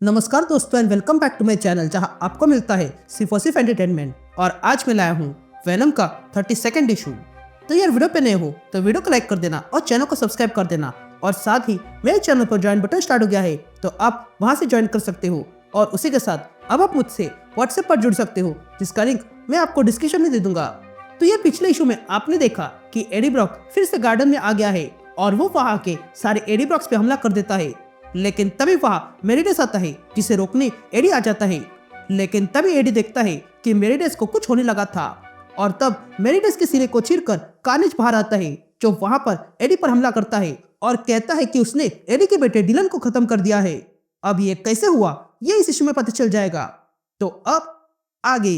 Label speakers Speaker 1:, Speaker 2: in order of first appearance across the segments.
Speaker 1: नमस्कार दोस्तों and welcome back to my channel जहां आपको मिलता है सिर्फ और सिर्फ एंटरटेनमेंट। और आज मैं लाया हूं वेनम का 32nd इशू। तो यार वीडियो पे नए हो तो वीडियो को लाइक कर देना और चैनल को सब्सक्राइब कर देना। और साथ ही मेरे चैनल पर ज्वाइन बटन स्टार्ट हो गया है तो आप वहां से ज्वाइन कर सकते हो। और उसी के साथ अब आप मुझसे व्हाट्सएप पर जुड़ सकते हो जिसका लिंक मैं आपको डिस्क्रिप्शन में दे दूंगा। तो ये पिछले इशू में आपने देखा कि एडी ब्रॉक फिर से गार्डन में आ गया है और वो वहां के सारे एडी ब्रॉक्स पे हमला कर देता है। लेकिन तभी वहां मेरिडेस आता है जिसे रोकने एडी आ जाता है। लेकिन तभी एडी देखता है कि मेरिडेस को कुछ होने लगा था और तब मेरिडेस के सिरे को चीरकर कार्नेज बाहर आता है जो वहां पर एडी पर हमला करता है और कहता है कि उसने एडी के बेटे डिलन को खत्म कर दिया है। अब ये कैसे हुआ ये इस इशू में पता चल जाएगा। तो अब आगे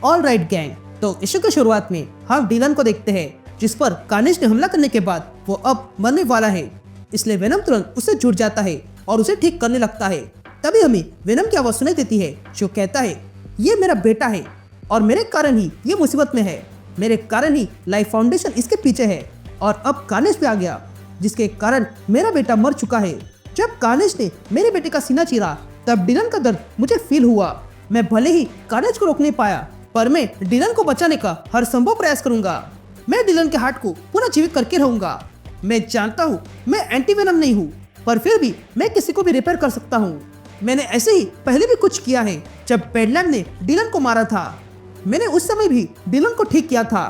Speaker 1: ऑल राइट गैंग, तो इशू की शुरुआत में हम डिलन को देखते हैं जिस पर कार्नेज ने हमला करने के बाद वो अब मरने वाला है। इसलिए वेनम तुरंत उससे जुड़ जाता है और उसे ठीक करने लगता है। तभी हमें वेनम की आवाज सुनाई देती है जो कहता है ये मेरा बेटा है और मेरे कारण ही ये मुसीबत में है, मेरे कारण ही लाइफ फाउंडेशन इसके पीछे है। और अब कार्नेज पे आ गया जिसके कारण मेरा बेटा मर चुका है। जब कार्नेज ने मेरे बेटे का सीना चीरा तब डिलन का दर्द मुझे फील हुआ। मैं भले ही कार्नेज को रोक नहीं पाया पर मैं डिलन को बचाने का हर संभव प्रयास करूंगा। मैं डिलन के हार्ट को पुनः जीवित करके रहूंगा। मैं जानता हूँ मैं एंटी वेनम नहीं हूँ पर फिर भी मैं किसी को भी रिपेयर कर सकता हूँ। मैंने ऐसे ही पहले भी कुछ किया है। जब बेडलैंड ने डिलन को मारा था मैंने उस समय भी डिलन को ठीक किया था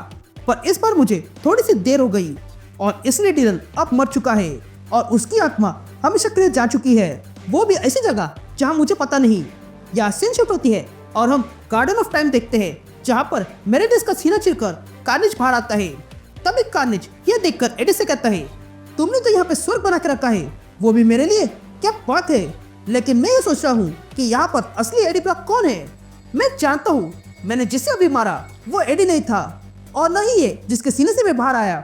Speaker 1: पर इस बार मुझे थोड़ी सी देर हो गई और इसलिए डिलन अब मर चुका है और उसकी आत्मा हमेशा के लिए जा चुकी है, वो भी ऐसी जगह जहाँ मुझे पता नहीं। यहाँ सीन शिफ्ट होती है और हम गार्डन ऑफ टाइम देखते हैं जहाँ पर मेरिडेस का सीना चीरकर कार्नेज बाहर आता है। तभी कार्नेज यह देखकर एडी से कहता है तुमने तो यहाँ पे स्वर्ग बना के रखा है, वो भी मेरे लिए, क्या बात है। लेकिन मैं ये सोच रहा हूँ कि यहाँ पर असली एडी ब्रॉक कौन है। मैं जानता हूँ मैंने जिसे अभी मारा वो एडी नहीं था और न ही ये जिसके सीने से मैं बाहर आया।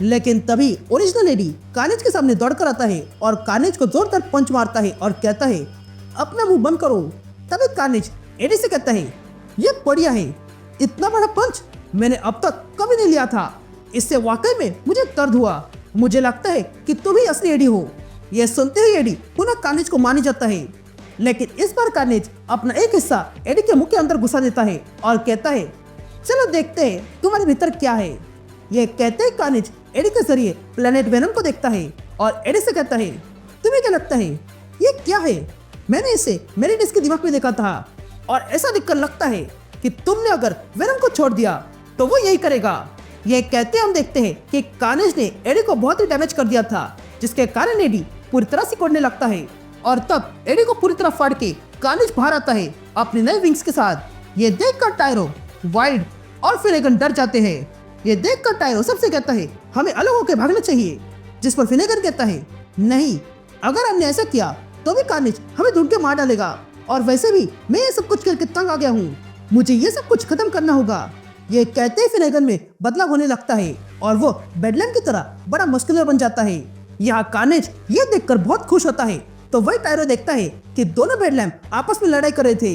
Speaker 1: लेकिन तभी ओरिजिनल एडी कार्नेज के सामने दौड़ कर आता है और कार्नेज को जोरदार पंच मारता है और कहता है अपना मुंह बंद करो। तभी कार्नेज एडी से कहता है ये बढ़िया है, इतना बड़ा पंच मैंने अब तक कभी नहीं लिया था, इससे वाकई में मुझे दर्द हुआ। मुझे लगता है कि तुम ही असली एडी हो। यह सुनते ही एडी पुनः कार्नेज को माने जाता है। लेकिन इस बार कार्नेज अपना एक हिस्सा एडी के मुंह के अंदर घुसा देता है और कहता है चलो देखते हैं तुम्हारे भीतर क्या है। यह कहते ही कार्नेज एडी के जरिए प्लेनेट वेनम को देखता है और एडी से कहता है तुम्हें क्या लगता है ये क्या है। मैंने इसे मेरिडेस के दिमाग में देखा था और ऐसा दिखकर लगता है कि तुमने अगर वेनम को छोड़ दिया तो वो यही करेगा। यह कहते हम देखते हैं कि कार्नेज ने एडी को बहुत ही डैमेज कर दिया था जिसके कारण एडी पूरी तरह से लगता है। और तब एडी को पूरी तरह फाड़ के कार्नेज बाहर आता है अपने नए विंग्स के साथ। ये देखकर टायरो, वाइल्ड और फिनेगन डर जाते हैं। ये देखकर टायरो सबसे कहता है हमें अलग होकर भागना चाहिए, जिस पर फिनेगन कहता है नहीं, अगर हमने ऐसा किया तो भी कार्नेज हमें ढूंढ के मार डालेगा और वैसे भी मैं ये सब कुछ करके तंग आ गया हूँ, मुझे ये सब कुछ खत्म करना होगा। ये कहते ही फिनेगन में बदलाव होने लगता है और वो बेडलैंड की तरह बड़ा मस्कुलर बन जाता है। यहाँ कार्नेज ये देखकर बहुत खुश होता है तो वही टायरो देखता है कि दोनों बेडलैंड आपस में लड़ाई कर रहे थे।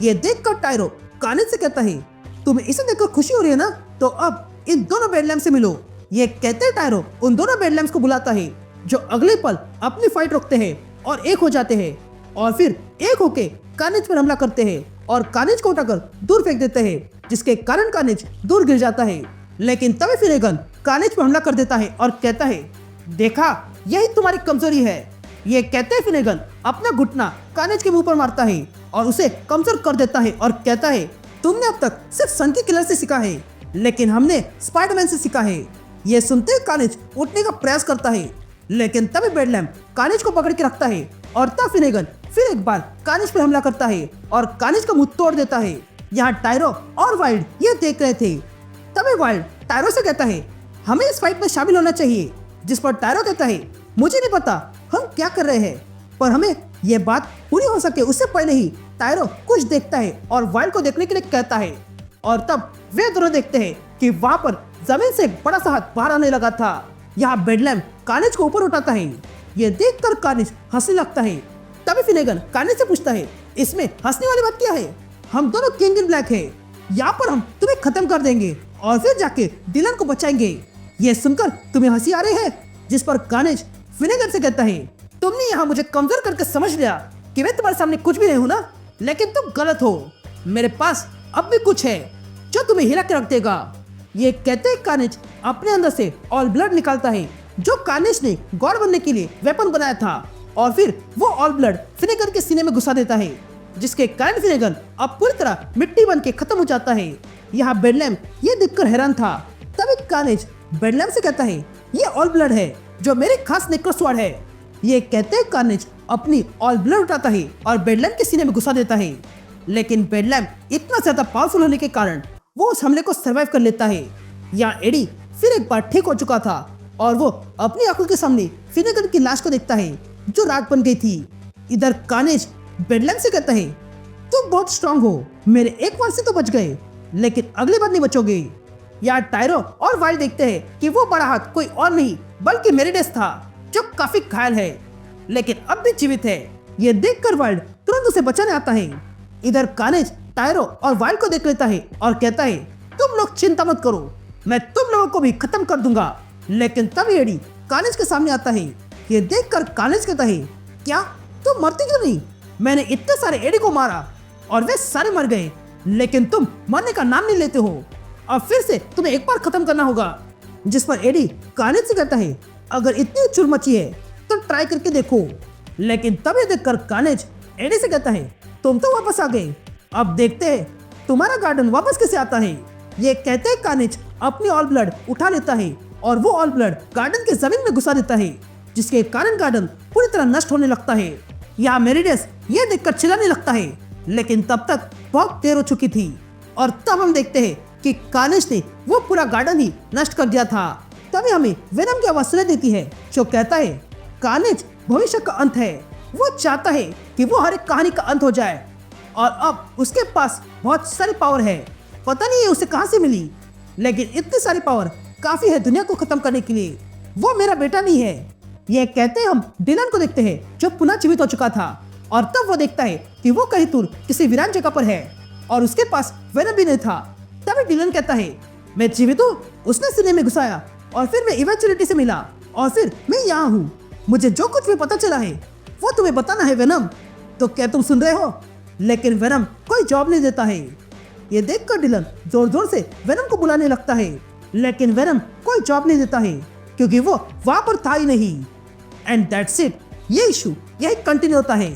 Speaker 1: ये देखकर टायरो कार्नेज से कहता है तुम्हें इसे देखकर खुशी हो रही है ना, तो अब इन दोनों बेडलैंड से मिलो। ये कहते टायरो उन दोनों बेडलैंड को बुलाता है जो अगले पल अपनी फाइट रोकते हैं और एक हो जाते हैं और फिर एक होके कार्नेज पर हमला करते हैं और कार्नेज को उठाकर दूर फेंक देते हैं जिसके कारण कार्नेज दूर गिर जाता है। लेकिन तभी फिनेगन कार्नेज पर हमला कर देता है और कहता है देखा यही तुम्हारी कमजोरी है। ये कहते हैं फिनेगन अपना घुटना कार्नेज के मुंह पर मारता है और उसे कमजोर कर देता है और कहता है तुमने अब तक सिर्फ सनकी किलर से सीखा है लेकिन हमने स्पाइडरमैन से सीखा है। ये सुनते ही कार्नेज उठने का प्रयास करता है लेकिन तभी बेडलैम्प कार्नेज को पकड़ के रखता है और तब फिनेगन फिर एक बार कार्नेज पर हमला करता है और कार्नेज का मुंह तोड़ देता है। यहाँ टायरो और वाइल्ड ये देख रहे थे। तभी वाइल्ड टायरो से कहता है हमें इस फाइट में शामिल होना चाहिए, जिस पर टायरो कहता है मुझे नहीं पता हम क्या कर रहे हैं पर हमें ये बात पूरी हो सके उससे पहले ही टायरो कुछ देखता है और वाइल्ड को देखने के लिए कहता है। और तब वे दोनों देखते हैं कि वहाँ पर जमीन से एक बड़ा सा हाथ बाहर आने लगा था। यहाँ बेडलैम्प कार्नेज को ऊपर उठाता है ये देखकर कार्निज हंसने लगता है। तभी फिनेगन कार्निज से पूछता है, इसमें हंसने वाली बात क्या है? हम दोनों किंग इन ब्लैक है, यहाँ पर हम तुम्हें खत्म कर देंगे और फिर जाके डिलन को बचाएंगे। ये सुनकर तुम्हें हंसी आ रही है? जिस पर कार्निज फिनेगन से कहता है, तुमने यहाँ मुझे कमजोर करके समझ लिया कि मैं तुम्हारे सामने कुछ भी नहीं हूँ ना, लेकिन तुम गलत हो। मेरे पास अब भी कुछ है जो तुम्हें हिला के रख देगा। ये कहते ही कार्निज अपने अंदर से ऑल ब्लड निकालता है जो कार्निज ने गॉड बनने के लिए वेपन बनाया था, और फिर वो ऑल ब्लड फिनेगन के सीने में घुसा देता है, जिसके कारण फिनेगन अब पूरी तरह मिट्टी बन के खत्म हो जाता है। यहाँ बेडलैम ये देखकर हैरान था। तभी कार्निज बेडलैम से कहता है, ये ऑल ब्लड है जो मेरे खास नेक्रोस्वर्ड है। ये कहते ही कार्निज अपनी ऑल ब्लड उठाता है और बेडलैम के सीने में घुसा देता है, लेकिन बेडलैम इतना ज्यादा पावरफुल होने के कारण वो उस हमले को सर्वाइव कर लेता है। यहाँ एडी फिर एक बार ठीक हो चुका था और वो अपनी आंखों के सामने फिनेगन की लाश को देखता है जो राख बन गई थी। इधर कार्निज बेडलैम से कहता है, तुम बहुत स्ट्रांग हो, मेरे एक वार से तो बच गए, लेकिन अगली बार नहीं बचोगे। यहाँ टायरो और वाइल्ड देखते हैं कि वो बड़ा हाथ कोई और नहीं बल्कि मेरिडेस था जो काफी घायल है लेकिन अब भी जीवित है। ये देखकर वाइल्ड तुरंत उसे बचाने आता है। इधर कार्निज टायरो और वाइल्ड को देख लेता है और कहता है, तुम लोग चिंता मत करो, मैं तुम लोगों को भी खत्म कर दूंगा। लेकिन तभी एडी कार्निज के सामने आता है। ये देखकर कार्निज कहता है, क्या तुम मरते क्यों नहीं? मैंने इतने सारे एडी को मारा और वे सारे मर गए, लेकिन तुम मरने का नाम नहीं लेते हो। अब फिर से तुम्हें एक बार खत्म करना होगा। जिस पर एडी कार्निज से कहता है, अगर इतनी चुल मची है तो ट्राई करके देखो। लेकिन तभी देखकर कार्निज एडी से कहता है, तुम तो वापस आ गए, अब देखते हैं तुम्हारा गार्डन वापस कैसे आता है। ये कहते ही कार्निज अपनी ऑल ब्लड उठा लेता है और वो ऑल ब्लड गार्डन के जमीन में घुसा देता है, जिसके कारण गार्डन पूरी तरह नष्ट होने लगता है। यहाँ मेरिडेस ये देखकर चिल्लाने लगता है, लेकिन तब तक बहुत देर हो चुकी थी और तब हम देखते हैं कि कार्निज ने वो पूरा गार्डन ही नष्ट कर दिया था। तभी हमें वेनम की आवाज सुनाई देती है जो कहता है, कार्निज भविष्य का अंत है। वो चाहता है कि वो हर एक कहानी का अंत हो जाए और अब उसके पास बहुत सारी पावर है। पता नहीं ये उसे कहां से मिली, लेकिन इतनी सारी पावर काफी है दुनिया को खत्म करने के लिए। वो मेरा बेटा नहीं है। ये कहते हैं हम डिलन को देखते हैं जो पुनः जीवित हो चुका था, और तब वो देखता है कि वो कहीं दूर किसी वीरान जगह पर है और उसके पास वेनम भी नहीं था। तभी डिलन कहता है, मैं जीवित हूँ। उसने सीने में घुसाया और फिर मैं इवेंचुअलिटी से मिला और फिर मैं यहाँ हूँ। मुझे जो कुछ भी पता चला है वो तुम्हें बताना है वेनम। तो क्या तुम सुन रहे हो? लेकिन वेनम कोई जवाब नहीं देता है। ये देखकर डिलन जोर जोर से वेनम को बुलाने लगता है, लेकिन वेनम कोई जवाब नहीं देता है क्योंकि वो वहां पर था ही नहीं। And that's it. ये इशू यही कंटिन्यू होता है।